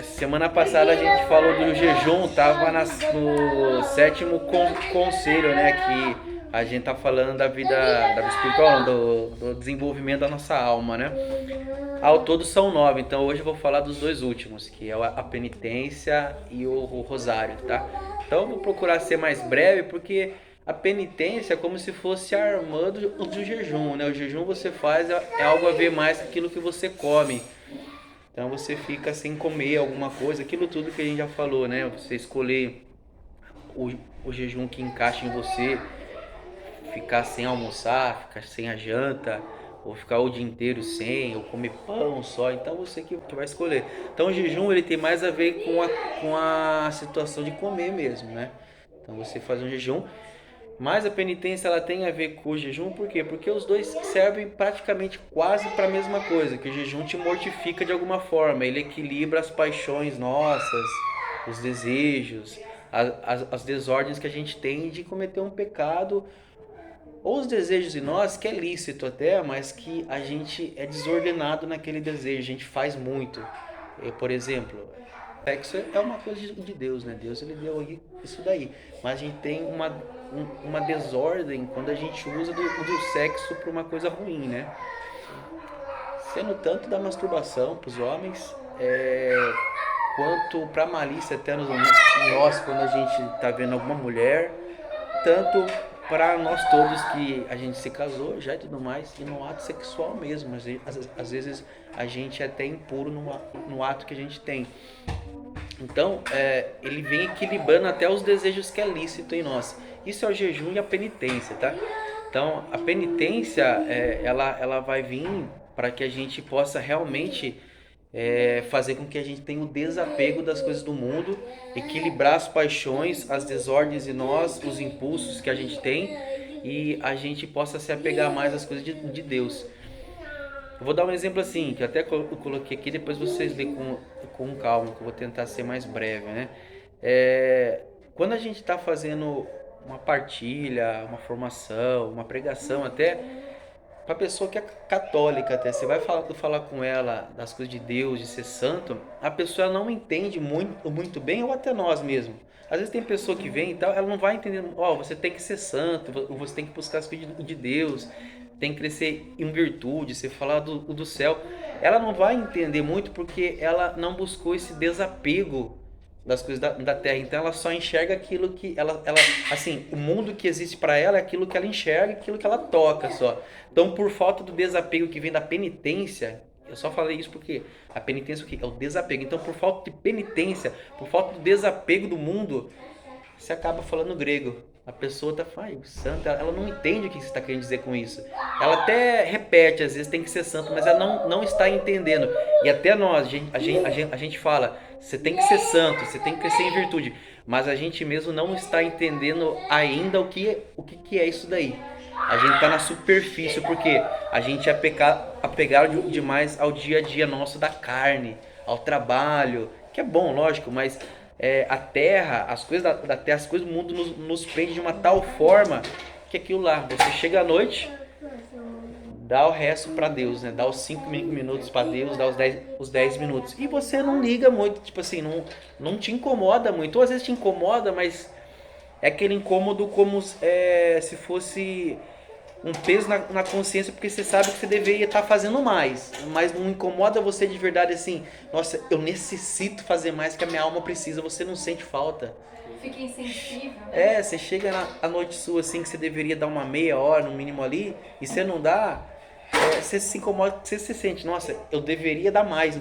Semana passada a gente falou do jejum, tava no sétimo conselho, né? Que a gente tá falando da vida espiritual, do desenvolvimento da nossa alma, né? Ao todo são 9, então hoje eu vou falar dos dois últimos, que é a penitência e o rosário, tá? Então eu vou procurar ser mais breve, porque a penitência é como se fosse a irmã do jejum, né? O jejum você faz é algo a ver mais com aquilo que você come. Então você fica sem comer alguma coisa, aquilo tudo que a gente já falou, né? Você escolher o, o jejum que encaixa em você, ficar sem almoçar, ficar sem a janta, ou ficar o dia inteiro sem, ou comer pão só, então você que vai escolher. Então o jejum ele tem mais a ver com a situação de comer mesmo, né? Então você faz um jejum, mas a penitência ela tem a ver com o jejum, por quê? Porque os dois servem praticamente quase para a mesma coisa, que o jejum te mortifica de alguma forma, ele equilibra as paixões nossas, os desejos, as desordens que a gente tem de cometer um pecado, ou os desejos em nós, que é lícito até, mas que a gente é desordenado naquele desejo, a gente faz muito. Por exemplo, sexo é uma coisa de Deus, né? Deus ele deu isso daí. Mas a gente tem uma desordem quando a gente usa do sexo para uma coisa ruim, né? Sendo tanto da masturbação para os homens, quanto para a malícia até nós, quando a gente está vendo alguma mulher, tanto para nós todos que a gente se casou já e tudo mais, e no ato sexual mesmo, às vezes a gente é até impuro no ato que a gente tem. Então, ele vem equilibrando até os desejos que é lícito em nós. Isso é o jejum e a penitência, tá? Então, a penitência, ela vai vir para que a gente possa realmente fazer com que a gente tenha o desapego das coisas do mundo, equilibrar as paixões, as desordens em nós, os impulsos que a gente tem, e a gente possa se apegar mais às coisas de Deus. Eu vou dar um exemplo assim, que até eu coloquei aqui, depois vocês lêem com calma, que eu vou tentar ser mais breve, né? Quando a gente está fazendo uma partilha, uma formação, uma pregação até, para pessoa que é católica até, você vai falar com ela das coisas de Deus, de ser santo, a pessoa não entende muito bem, ou até nós mesmo. Às vezes tem pessoa que vem e tal, ela não vai entendendo, você tem que ser santo, você tem que buscar as coisas de Deus, tem que crescer em virtude, você falar do céu. Ela não vai entender muito porque ela não buscou esse desapego das coisas da terra, então ela só enxerga aquilo que ela assim, o mundo que existe para ela é aquilo que ela enxerga, aquilo que ela toca só. Então, por falta do desapego que vem da penitência, eu só falei isso porque a penitência é o desapego. Então, por falta de penitência, por falta do desapego do mundo, você acaba falando grego. A pessoa tá falando, santa, ela não entende o que você está querendo dizer com isso. Ela até repete, às vezes tem que ser santo, mas ela não está entendendo. E até nós, a gente fala, você tem que ser santo, você tem que crescer em virtude. Mas a gente mesmo não está entendendo ainda o que é isso daí. A gente está na superfície porque a gente é apegado demais ao dia a dia nosso da carne, ao trabalho, que é bom, lógico, mas a terra, as coisas da terra, as coisas do mundo nos prende de uma tal forma que aquilo lá, você chega à noite, dá o resto para Deus, né? Dá os 5 minutos para Deus, dá os 10 minutos. E você não liga muito, tipo assim, não te incomoda muito. Ou às vezes te incomoda, mas é aquele incômodo como se fosse um peso na consciência, porque você sabe que você deveria estar fazendo mais, mas não incomoda você de verdade assim, nossa, eu necessito fazer mais que a minha alma precisa, você não sente falta. Fica insensível, né? Você chega à noite sua assim, que você deveria dar uma meia hora no mínimo ali, e você não dá, você se incomoda, você se sente, nossa, eu deveria dar mais.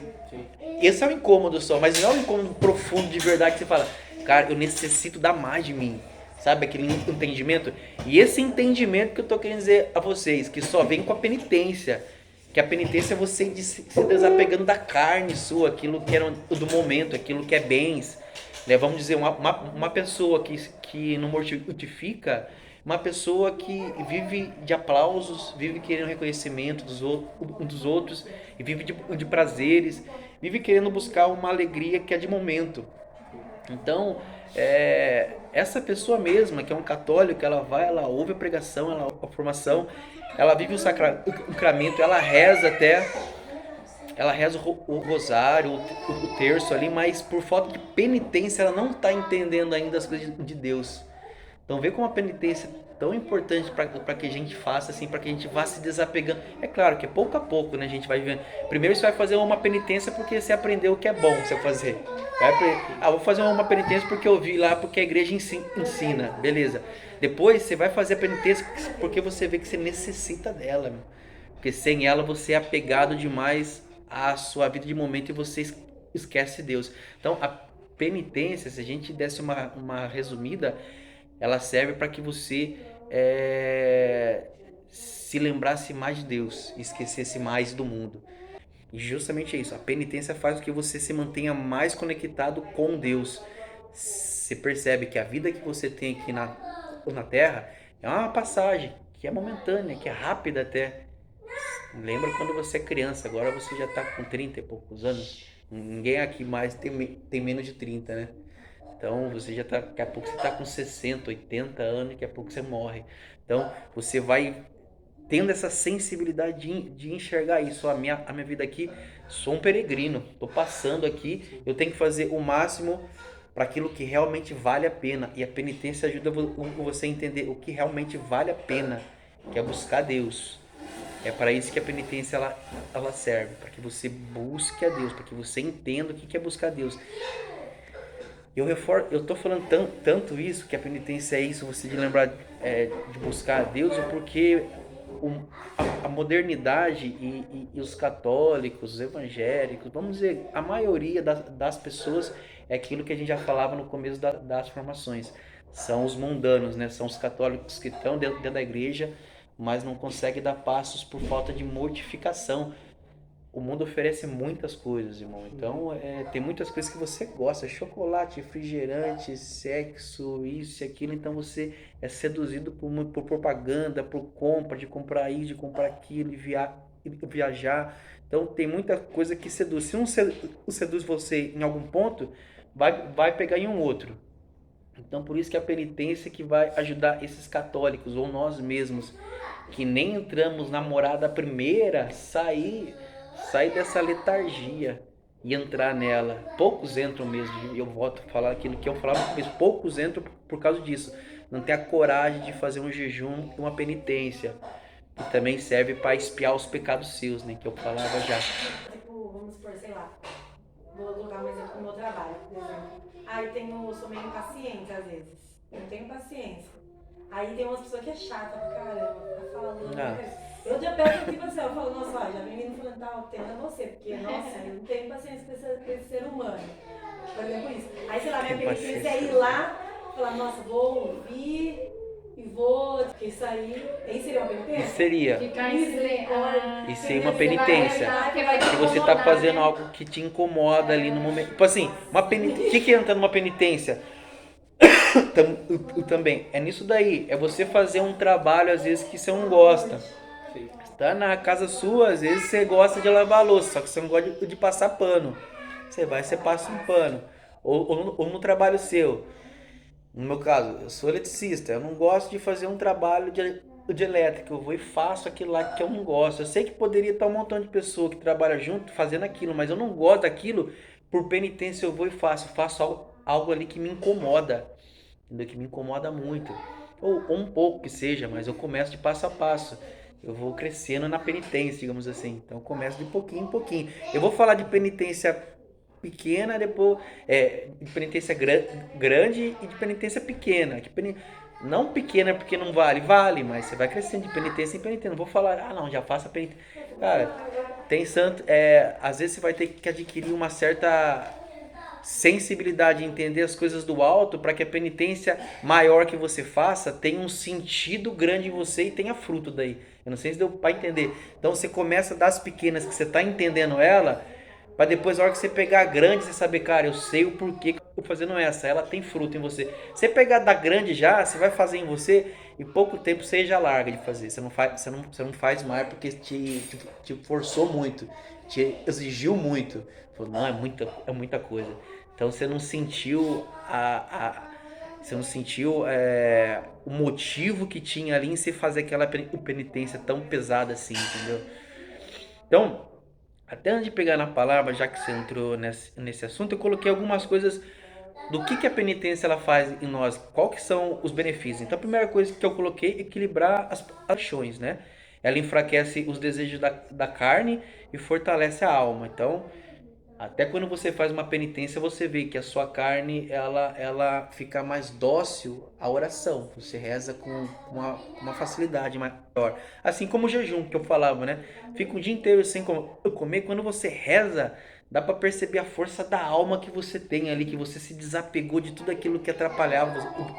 Esse é um incômodo só, mas não é um incômodo profundo de verdade que você fala, cara, eu necessito dar mais de mim. Sabe, aquele entendimento? E esse entendimento que eu tô querendo dizer a vocês, que só vem com a penitência. Que a penitência é você se desapegando da carne sua, aquilo que era do momento, aquilo que é bens. Né? Vamos dizer, uma pessoa que não mortifica, uma pessoa que vive de aplausos, vive querendo reconhecimento dos outros, e vive de prazeres, vive querendo buscar uma alegria que é de momento. Então, essa pessoa mesma, que é um católico, ela ouve a pregação, ela ouve a formação, ela vive o sacramento, ela reza até, ela reza o rosário, o terço ali, mas por falta de penitência ela não está entendendo ainda as coisas de Deus. Então vê como a penitência é tão importante para que a gente faça, assim, para que a gente vá se desapegando. É claro que é pouco a pouco, né? A gente vai vivendo. Primeiro você vai fazer uma penitência porque você aprendeu o que é bom você fazer. Vou fazer uma penitência porque eu vi lá, porque a igreja ensina. Beleza. Depois você vai fazer a penitência porque você vê que você necessita dela, meu. Porque sem ela você é apegado demais à sua vida de momento e você esquece Deus. Então a penitência, se a gente desse uma resumida, ela serve para que você se lembrasse mais de Deus, esquecesse mais do mundo. E justamente é isso. A penitência faz com que você se mantenha mais conectado com Deus. Você percebe que a vida que você tem aqui na Terra é uma passagem que é momentânea, que é rápida até. Lembra quando você é criança, agora você já está com 30 e poucos anos. Ninguém aqui mais tem menos de 30, né? Então você já tá, daqui a pouco você está com 60, 80 anos, daqui a pouco você morre. Então você vai tendo essa sensibilidade de enxergar isso. A minha vida aqui, sou um peregrino, estou passando aqui, eu tenho que fazer o máximo para aquilo que realmente vale a pena. E a penitência ajuda você a entender o que realmente vale a pena, que é buscar Deus. É para isso que a penitência ela serve, para que você busque a Deus, para que você entenda o que é buscar Deus. Eu tô falando tanto isso, que a penitência é isso, você de lembrar de buscar a Deus, porque a modernidade e os católicos, os evangélicos, vamos dizer, a maioria das pessoas é aquilo que a gente já falava no começo das formações. São os mundanos, né? São os católicos que estão dentro da igreja, mas não conseguem dar passos por falta de mortificação. O mundo oferece muitas coisas, irmão. Então, tem muitas coisas que você gosta. Chocolate, refrigerante, sexo, isso e aquilo. Então, você é seduzido por propaganda, por compra, de comprar isso, de comprar aquilo, e viajar. Então, tem muita coisa que seduz. Se um seduz você em algum ponto, vai pegar em um outro. Então, por isso que a penitência que vai ajudar esses católicos, ou nós mesmos, que nem entramos na morada primeira, sair dessa letargia e entrar nela. Poucos entram mesmo, eu volto a falar aquilo que eu falava, mas poucos entram por causa disso. Não tem a coragem de fazer um jejum e uma penitência, que também serve para expiar os pecados seus, né, que eu falava já. Tipo, vamos supor, sei lá, vou colocar um exemplo do meu trabalho, por exemplo. Aí eu sou meio impaciente às vezes, eu não tenho paciência. Aí tem umas pessoas que é chata pra caramba, fica falando. Eu já pego tipo assim, eu falo, nossa, já vem vindo falando, tá, tendo você, porque, nossa, eu não tenho paciência com esse ser humano. Por exemplo, isso. Aí, sei lá, minha penitência é ir lá, falar, nossa, vou ouvir e vou. Porque isso aí. Nem seria uma penitência? Isso seria. Ficar em silêncio. Isso seria uma penitência. Que você tá fazendo algo que te incomoda ali no momento. Tipo assim, uma penitência. O que entra numa penitência? Também é nisso daí, é você fazer um trabalho às vezes que você não gosta. Tá na casa sua, às vezes você gosta de lavar a louça, só que você não gosta de passar pano. Você passa um pano. Ou no trabalho seu. No meu caso, eu sou eletricista, eu não gosto de fazer um trabalho de elétrica, eu vou e faço aquilo lá que eu não gosto. Eu sei que poderia estar um montão de pessoa que trabalha junto fazendo aquilo, mas eu não gosto daquilo, por penitência eu vou e faço algo ali que me incomoda. Que me incomoda muito, ou um pouco que seja, mas eu começo de passo a passo, eu vou crescendo na penitência, digamos assim, então eu começo de pouquinho em pouquinho. Eu vou falar de penitência pequena, depois de penitência grande e de penitência pequena, não pequena porque não vale, mas você vai crescendo de penitência em penitência. Não vou falar, não, já faça penitência, cara, tem santo, às vezes você vai ter que adquirir uma certa sensibilidade, entender as coisas do alto, para que a penitência maior que você faça tenha um sentido grande em você e tenha fruto daí. Eu não sei se deu para entender. Então você começa das pequenas que você está entendendo ela, para depois, na hora que você pegar a grande, você saber, cara, eu sei o porquê que eu estou fazendo ela tem fruto em você. Você pegar da grande já, você vai fazer em você, e pouco tempo você já larga de fazer. Você não faz mais porque te forçou muito, te exigiu muito. Falou, não, é muita coisa. Então você não sentiu o motivo que tinha ali em se fazer aquela penitência tão pesada assim, entendeu? Então, Até antes de pegar na palavra, já que você entrou nesse assunto, eu coloquei algumas coisas do que a penitência ela faz em nós, qual que são os benefícios. Então a primeira coisa que eu coloquei é equilibrar as paixões, né? Ela enfraquece os desejos da carne e fortalece a alma. Então, até quando você faz uma penitência, você vê que a sua carne ela fica mais dócil à oração. Você reza com uma facilidade maior. Assim como o jejum que eu falava, né? Fica o dia inteiro sem comer. Quando você reza, dá para perceber a força da alma que você tem ali, que você se desapegou de tudo aquilo que atrapalhava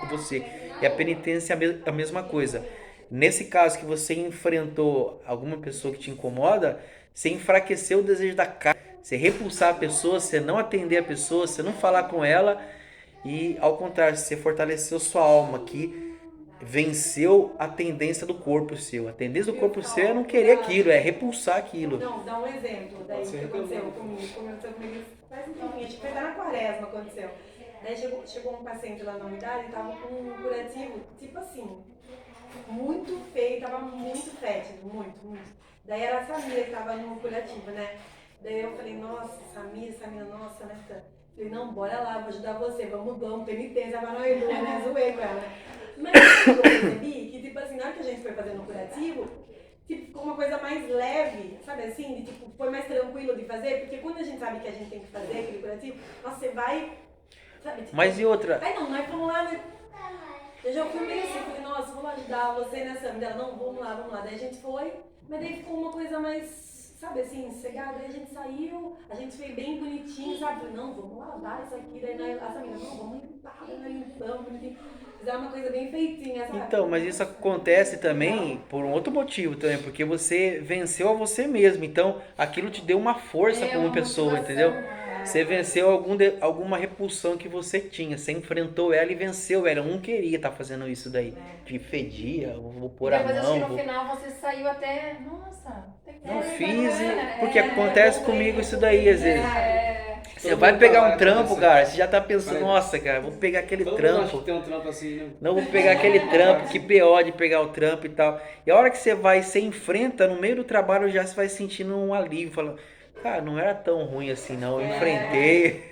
você. E a penitência é a mesma coisa. Nesse caso que você enfrentou alguma pessoa que te incomoda, você enfraqueceu o desejo da carne, você repulsar a pessoa, você não atender a pessoa, você não falar com ela e ao contrário, você fortaleceu sua alma que venceu a tendência do corpo seu. A tendência do corpo seu é não querer aquilo, é repulsar aquilo. Não, dá um exemplo daí que aconteceu comigo faz um tempinho, acho que foi na quaresma aconteceu. Daí chegou um paciente lá na unidade e tava com um curativo, tipo assim, muito feio, tava muito fétido, muito. Daí era a Samira que tava no curativo, né? Daí eu falei, nossa, Samira, nossa, né? Falei, não, bora lá, vou ajudar você, vamos penitência, vai no Edu, né? Zoei com ela. Mas eu percebi que, tipo assim, na hora que a gente foi fazendo o curativo, tipo, ficou uma coisa mais leve, sabe assim? De, tipo, foi mais tranquilo de fazer, porque quando a gente sabe que a gente tem que fazer aquele curativo, nossa, você vai, sabe? Tipo, mas e outra? Ai, não, nós vamos lá, né? Eu já fui meio assim, falei, nossa, vamos ajudar você nessa vida. Não, vamos lá. Daí a gente foi, mas daí ficou uma coisa mais, sabe assim, cegada. Daí a gente saiu, a gente fez bem bonitinho, sabe? Falei, não, vamos lavar isso aqui. Daí a Samira, não, vamos limpar, daí nós limpamos, bonitinho. Fizeram uma coisa bem feitinha, sabe? Então, mas isso acontece também por um outro motivo também, porque você venceu a você mesmo. Então, aquilo te deu uma força como pessoa, entendeu? Você venceu alguma repulsão que você tinha. Você enfrentou ela e venceu ela. Eu não queria estar fazendo isso daí. Te fedia, vou pôr a Depois acho que mão. no final você saiu até. Nossa, Não fiz, porque acontece comigo isso daí às vezes. Você vai mundo pegar um trabalha com trampo, isso. cara, você já tá pensando, nossa, cara, vou pegar aquele Todo mundo acha trampo. que tem um trampo assim, né? Não, vou pegar aquele trampo, que BO de pegar o trampo e tal. E a hora que você enfrenta, no meio do trabalho já você vai sentindo um alívio, falando, cara, não era tão ruim assim não, eu enfrentei,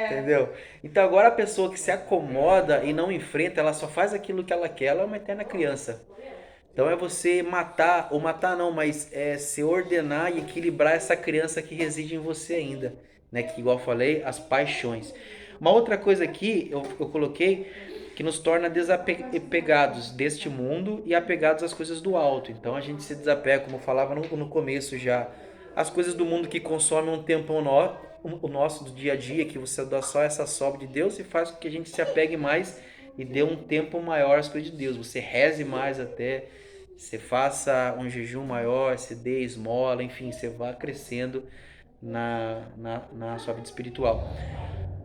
entendeu? Então agora a pessoa que se acomoda e não enfrenta, ela só faz aquilo que ela quer, ela é uma eterna criança. Então é você matar, ou matar não, mas é se ordenar e equilibrar essa criança que reside em você ainda, né? Que igual eu falei, as paixões. Uma outra coisa aqui, eu coloquei, que nos torna desapegados deste mundo e apegados às coisas do alto. Então a gente se desapega, como eu falava no começo já, as coisas do mundo que consomem um tempo o nosso do dia a dia, que você dá só essa sobra de Deus e faz com que a gente se apegue mais e dê um tempo maior às coisas de Deus. Você reze mais até, você faça um jejum maior, você dê esmola, enfim, você vá crescendo na sua vida espiritual.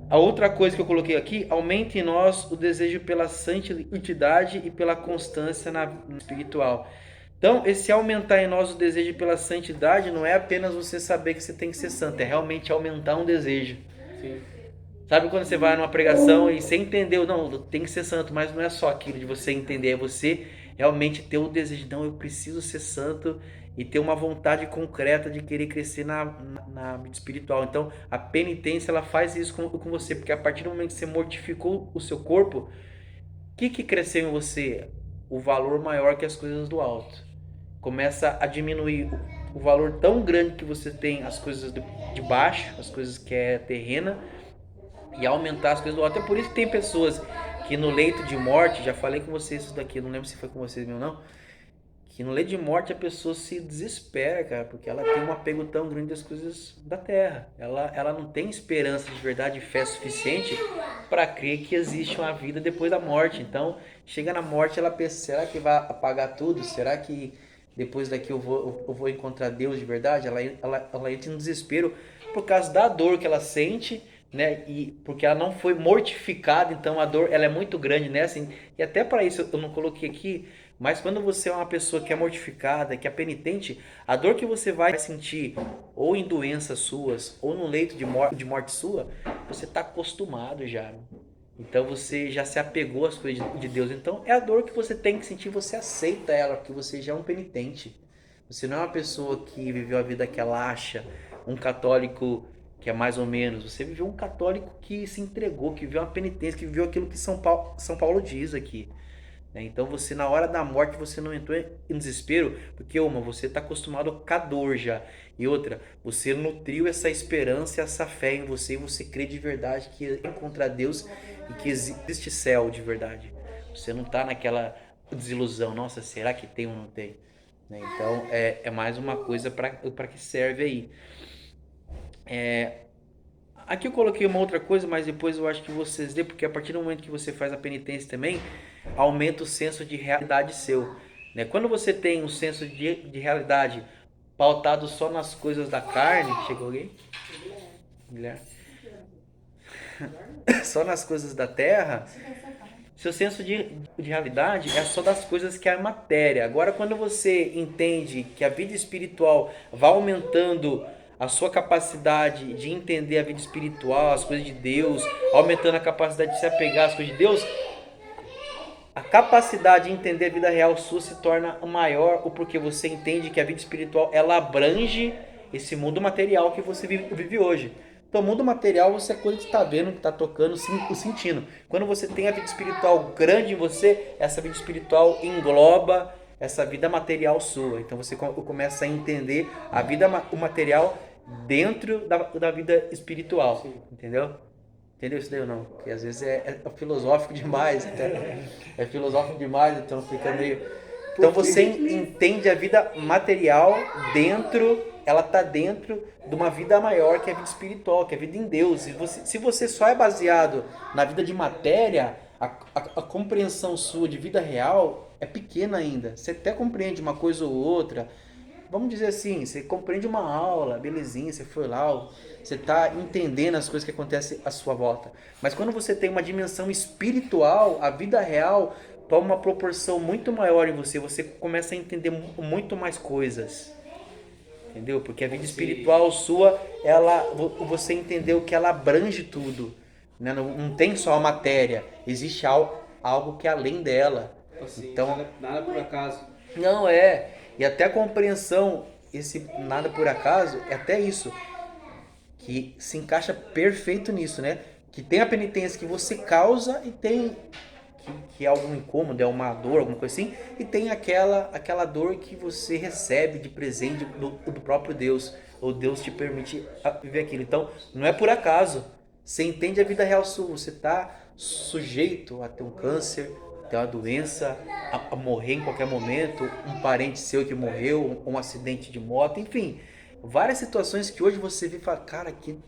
A outra coisa que eu coloquei aqui, aumente em nós o desejo pela santidade e pela constância na espiritual. Então, esse aumentar em nós o desejo pela santidade não é apenas você saber que você tem que ser santo, é realmente aumentar um desejo. Sim. Sabe quando você vai numa pregação e você entendeu, não, tem que ser santo, mas não é só aquilo de você entender, é você realmente ter o desejo, não, eu preciso ser santo e ter uma vontade concreta de querer crescer na vida espiritual. Então, a penitência, ela faz isso com você, porque a partir do momento que você mortificou o seu corpo, o que cresceu em você? O valor maior que as coisas do alto. Começa a diminuir o valor tão grande que você tem as coisas de baixo, as coisas que é terrena, e aumentar as coisas do alto. É por isso que tem pessoas que no leito de morte, já falei com vocês isso daqui, não lembro se foi com vocês mesmo não, que no leito de morte a pessoa se desespera, cara, porque ela tem um apego tão grande às coisas da terra. Ela não tem esperança de verdade e fé suficiente para crer que existe uma vida depois da morte. Então, chega na morte, ela pensa, será que vai apagar tudo? Será que depois daqui eu vou encontrar Deus de verdade? Ela entra em desespero por causa da dor que ela sente, né? E porque ela não foi mortificada, então a dor ela é muito grande, né? Assim, e até para isso eu não coloquei aqui, mas quando você é uma pessoa que é mortificada, que é penitente, a dor que você vai sentir ou em doenças suas ou no leito de morte sua, você está acostumado já. Então você já se apegou às coisas de Deus. Então é a dor que você tem que sentir, você aceita ela, porque você já é um penitente. Você não é uma pessoa que viveu a vida que ela acha, um católico que é mais ou menos. Você viveu um católico que se entregou, que viveu uma penitência, que viveu aquilo que São Paulo diz aqui. Né? Então você, na hora da morte, você não entrou em desespero, porque você está acostumado com a dor já. E outra, você nutriu essa esperança, essa fé em você, e você crê de verdade que encontra Deus e que existe céu de verdade. Você não está naquela desilusão, nossa, será que tem ou não tem? Né? Então é mais uma coisa para que serve aí. Aqui eu coloquei uma outra coisa, mas depois eu acho que vocês lêem, porque a partir do momento que você faz a penitência também, aumenta o senso de realidade seu. Né? Quando você tem um senso de realidade pautado só nas coisas da carne, chegou alguém? Guilherme? Só nas coisas da terra, seu senso de realidade é só das coisas que é a matéria. Agora, quando você entende que a vida espiritual vai aumentando a sua capacidade de entender a vida espiritual, as coisas de Deus, aumentando a capacidade de se apegar às coisas de Deus, a capacidade de entender a vida real sua se torna maior, porque você entende que a vida espiritual ela abrange esse mundo material que você vive hoje. Então, o mundo material você é coisa que está vendo, que está tocando, sentindo. Quando você tem a vida espiritual grande em você, essa vida espiritual engloba essa vida material sua. Então, você começa a entender a vida material dentro da vida espiritual. Sim. Entendeu? Entendeu isso daí ou não? Porque às vezes é filosófico demais. É filosófico demais, então fica meio... Então você entende a vida material ela está dentro de uma vida maior, que é a vida espiritual, que é a vida em Deus. Se você só é baseado na vida de matéria, a compreensão sua de vida real é pequena ainda. Você até compreende uma coisa ou outra. Vamos dizer assim, você compreende uma aula, belezinha, você foi lá, você está entendendo as coisas que acontecem à sua volta. Mas quando você tem uma dimensão espiritual, a vida real toma uma proporção muito maior em você. Você começa a entender muito mais coisas. Entendeu? Porque a vida espiritual sua, você entendeu que ela abrange tudo. Né? Não tem só a matéria, existe algo que é além dela. Assim, então, nada por acaso. Não é. E até a compreensão, esse nada por acaso, é até isso. Que se encaixa perfeito nisso, né? Que tem a penitência que você causa e tem... Que é algum incômodo, é uma dor, alguma coisa assim, e tem aquela dor que você recebe de presente do próprio Deus, ou Deus te permite viver aquilo. Então, não é por acaso. Você entende a vida real sua, você está sujeito a ter um câncer, a ter uma doença, a morrer em qualquer momento, um parente seu que morreu, um acidente de moto, enfim, várias situações que hoje você vê e fala, cara, que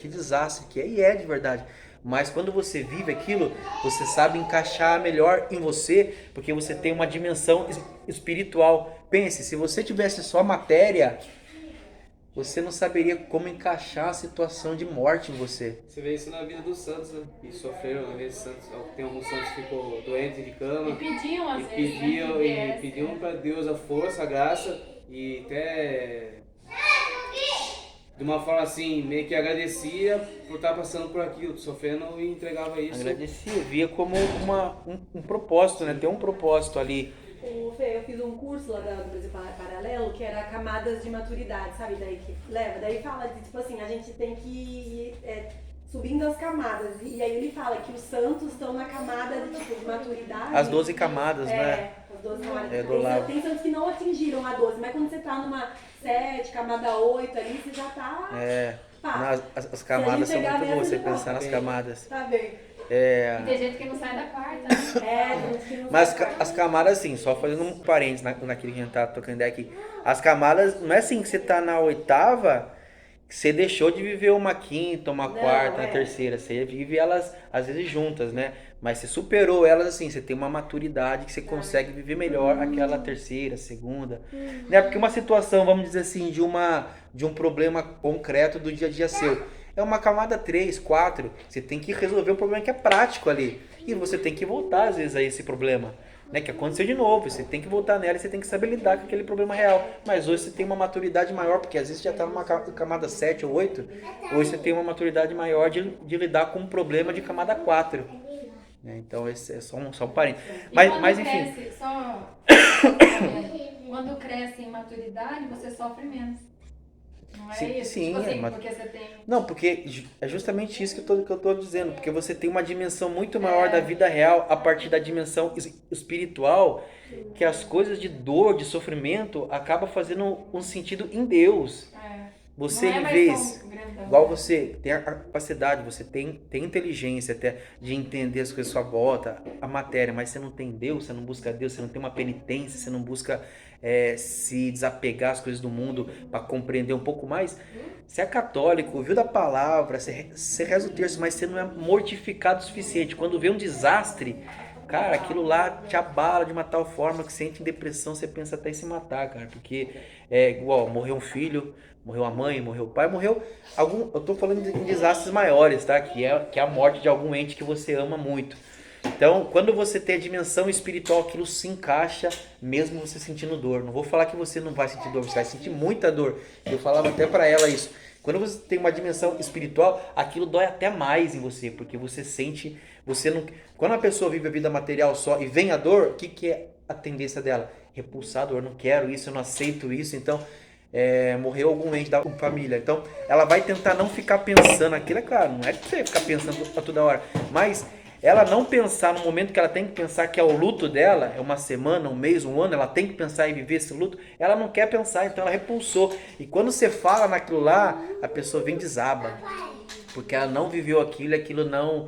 desastre que é, e é de verdade. Mas quando você vive aquilo, você sabe encaixar melhor em você, porque você tem uma dimensão espiritual. Pense, se você tivesse só matéria, você não saberia como encaixar a situação de morte em você. Você vê isso na vida dos santos, né? Que sofreram na vida dos santos. Tem alguns santos que ficou doentes de cama. E pediam às vezes, pediam para Deus a força, a graça e até... de uma forma assim, meio que agradecia por estar passando por aquilo, sofrendo, e entregava isso. Agradecia, via como um propósito, né? Tem um propósito ali. Eu fiz um curso lá do Brasil Paralelo, que era camadas de maturidade, sabe? Daí que leva, daí fala de, tipo assim, a gente tem que ir subindo as camadas. E aí ele fala que os santos estão na camada de maturidade. As 12 camadas, né? As 12 camadas. Tem santos que não atingiram a 12, mas quando você tá numa 7, camada 8 ali, você já tá... As camadas são muito boas, você pensar nas camadas. Tá bem. E tem gente que não sai da quarta, né? Mas as camadas, assim, só fazendo um parênteses naquilo que a gente tá tocando ideia aqui. As camadas, não é assim que você tá na 8ª, que você deixou de viver uma 5ª, uma 4ª, uma 3ª. Você vive elas, às vezes, juntas, né? Mas você superou elas, assim, você tem uma maturidade que você consegue viver melhor aquela 3ª, 2ª. Né? Porque uma situação, vamos dizer assim, de um problema concreto do dia a dia seu. É uma camada 3, 4, você tem que resolver um problema que é prático ali. E você tem que voltar, às vezes, a esse problema, né? Que aconteceu de novo, você tem que voltar nela e você tem que saber lidar com aquele problema real. Mas hoje você tem uma maturidade maior, porque às vezes você já está numa camada 7 ou 8, hoje você tem uma maturidade maior de lidar com um problema de camada 4. Né? Então esse é só um parênteses. Mas enfim... Quando cresce em maturidade, você sofre menos. Não é Sim, isso? sim, Tipo assim, mas- porque você tem... Não, porque é justamente isso que eu tô dizendo. Porque você tem uma dimensão muito maior da vida real a partir da dimensão espiritual, que as coisas de dor, de sofrimento, acaba fazendo um sentido em Deus. Você, Não é em mais vez, tão grandão, igual né? você tem a capacidade, você tem inteligência até de entender as coisas, sua volta, a matéria, mas você não tem Deus, você não busca Deus, você não tem uma penitência, você não busca se desapegar às coisas do mundo para compreender um pouco mais. Você é católico, ouviu da palavra, você reza o terço, mas você não é mortificado o suficiente. Quando vê um desastre, cara, aquilo lá te abala de uma tal forma que você entra em depressão, você pensa até em se matar, cara, porque é igual, morreu um filho, morreu a mãe, morreu o pai, morreu algum. Eu tô falando de desastres maiores, tá? Que é a morte de algum ente que você ama muito. Então, quando você tem a dimensão espiritual, aquilo se encaixa, mesmo você sentindo dor. Não vou falar que você não vai sentir dor, você vai sentir muita dor. Eu falava até pra ela isso. Quando você tem uma dimensão espiritual, aquilo dói até mais em você, porque você sente, você não. Quando a pessoa vive a vida material só e vem a dor, o que é a tendência dela? Repulsar a dor, não quero isso, eu não aceito isso, então morreu algum ente da família. Então, ela vai tentar não ficar pensando aquilo, é claro, não é que você ficar pensando a toda hora, mas ela não pensar no momento que ela tem que pensar que é o luto dela, é uma semana, um mês, um ano, ela tem que pensar em viver esse luto, ela não quer pensar, então ela repulsou. E quando você fala naquilo lá, a pessoa vem e desaba, porque ela não viveu aquilo e aquilo não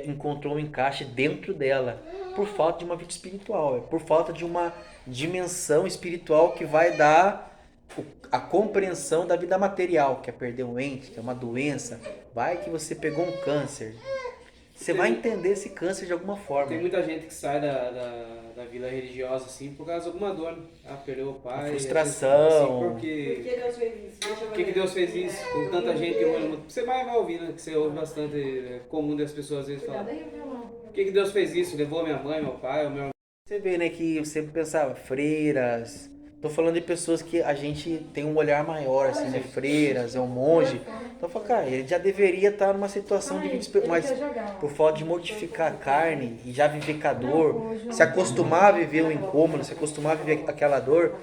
encontrou um encaixe dentro dela, por falta de uma vida espiritual, por falta de uma dimensão espiritual que vai dar a compreensão da vida material, que é perder um ente, que é uma doença. Vai que você pegou um câncer, você vai entender esse câncer de alguma forma. Tem muita gente que sai da vida religiosa assim por causa de alguma dor, né? Perdeu o pai. Frustração. Assim, Por que Deus fez isso? Deixa eu por que ver. Deus fez isso? Com tanta gente olhando. Você vai ouvir, né? Que você ouve bastante, é comum das pessoas às vezes falar. Cuidado aí, o violão. Por que Deus fez isso? Levou minha mãe, meu pai, o meu irmão. Você vê, né, que eu sempre pensava, freiras. Tô falando de pessoas que a gente tem um olhar maior, assim, né? Freiras, é um monge. Então eu falo, cara, ele já deveria estar numa situação de vida espiritual, mas por falta de mortificar a carne e já viver com a dor, se acostumar a viver o incômodo, se acostumar a viver aquela dor,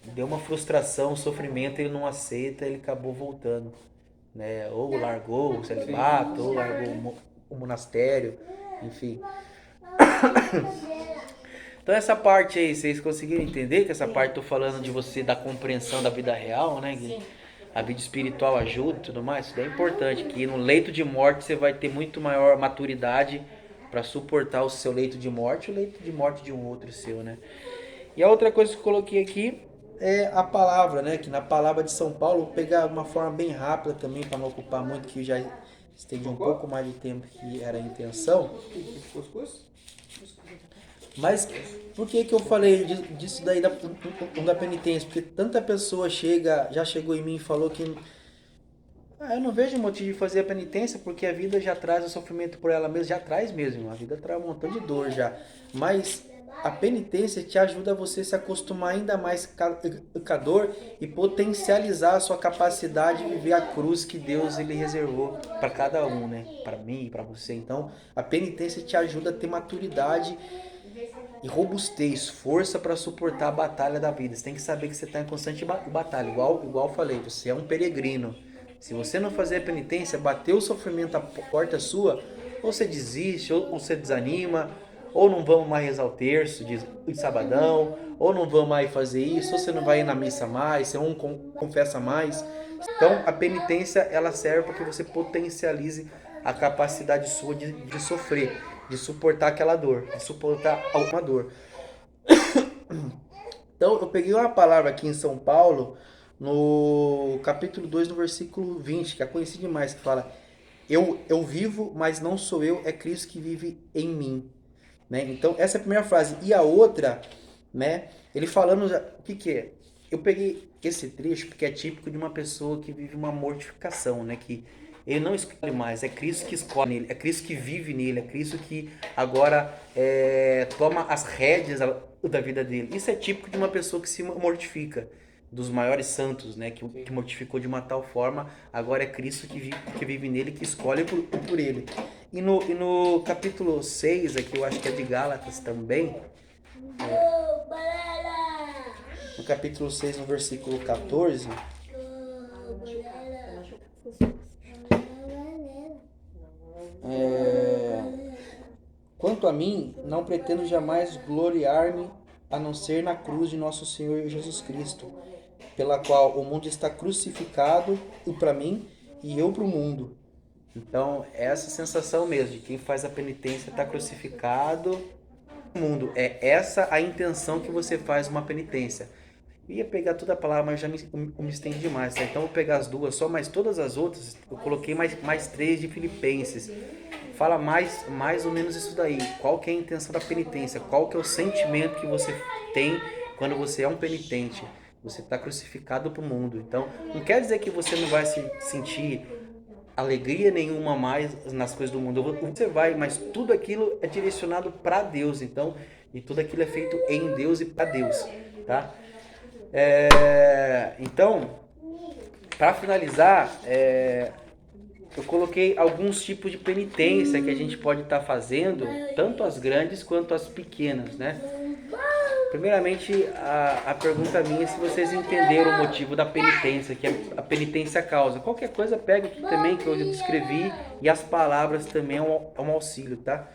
deu uma frustração, um sofrimento, ele não aceita, ele acabou voltando, né? Ou largou o celibato, ou largou o monastério, enfim. Então essa parte aí, vocês conseguiram entender que essa parte eu tô falando de você da compreensão da vida real, né? Que a vida espiritual ajuda e tudo mais. Isso daí é importante, que no leito de morte você vai ter muito maior maturidade para suportar o seu leito de morte e o leito de morte de um outro seu, né? E a outra coisa que eu coloquei aqui é a palavra, né? Que na palavra de São Paulo, vou pegar de uma forma bem rápida também, para não ocupar muito, que já estendi um pouco mais de tempo que era a intenção. Mas por que eu falei disso daí da penitência? Porque tanta pessoa já chegou em mim e falou que eu não vejo motivo de fazer a penitência porque a vida já traz o sofrimento por ela mesma, já traz mesmo, a vida traz um montão de dor já. Mas a penitência te ajuda a você se acostumar ainda mais com a dor e potencializar a sua capacidade de viver a cruz que Deus ele reservou para cada um, né? Para mim e para você. Então, a penitência te ajuda a ter maturidade e robustez, força para suportar a batalha da vida. Você tem que saber que você está em constante batalha, igual eu falei, você é um peregrino. Se você não fazer a penitência, bater o sofrimento à porta sua, ou você desiste, ou você desanima, ou não vamos mais rezar o terço de sabadão, ou não vamos mais fazer isso, ou você não vai ir na missa mais, você não confessa mais. Então a penitência ela serve para que você potencialize a capacidade sua de sofrer, de suportar aquela dor, de suportar alguma dor. Então eu peguei uma palavra aqui em São Paulo, no capítulo 2, no versículo 20, que é conhecido demais, que fala: eu vivo, mas não sou eu, é Cristo que vive em mim. Né? Então essa é a primeira frase. E a outra, né, ele falando, o que é? Eu peguei esse trecho porque é típico de uma pessoa que vive uma mortificação, né, que ele não escolhe mais, é Cristo que escolhe nele, é Cristo que vive nele, é Cristo que agora toma as rédeas da vida dele. Isso é típico de uma pessoa que se mortifica, dos maiores santos, né, que mortificou de uma tal forma, agora é Cristo que vive nele, que escolhe por ele. E no capítulo 6, aqui eu acho que é de Gálatas também, no capítulo 6, no versículo 14, Quanto a mim, não pretendo jamais gloriar-me a não ser na cruz de nosso Senhor Jesus Cristo, pela qual o mundo está crucificado para mim e eu para o mundo. Então, é essa sensação mesmo de quem faz a penitência está crucificado no mundo. É essa a intenção que você faz uma penitência. Eu ia pegar toda a palavra, mas eu já me estendi demais, tá? Então, eu vou pegar as duas só, mas todas as outras, eu coloquei mais 3 de Filipenses. Fala mais ou menos isso daí. Qual que é a intenção da penitência? Qual que é o sentimento que você tem quando você é um penitente? Você está crucificado para o mundo. Então, não quer dizer que você não vai se sentir alegria nenhuma mais nas coisas do mundo. Você vai, mas tudo aquilo é direcionado para Deus. Então, e tudo aquilo é feito em Deus e para Deus, tá? Então, para finalizar, eu coloquei alguns tipos de penitência que a gente pode estar fazendo, tanto as grandes quanto as pequenas, né? Primeiramente, a pergunta minha é se vocês entenderam o motivo da penitência, que é a penitência causa. Qualquer coisa pega aqui também, que eu descrevi, e as palavras também é um auxílio, tá?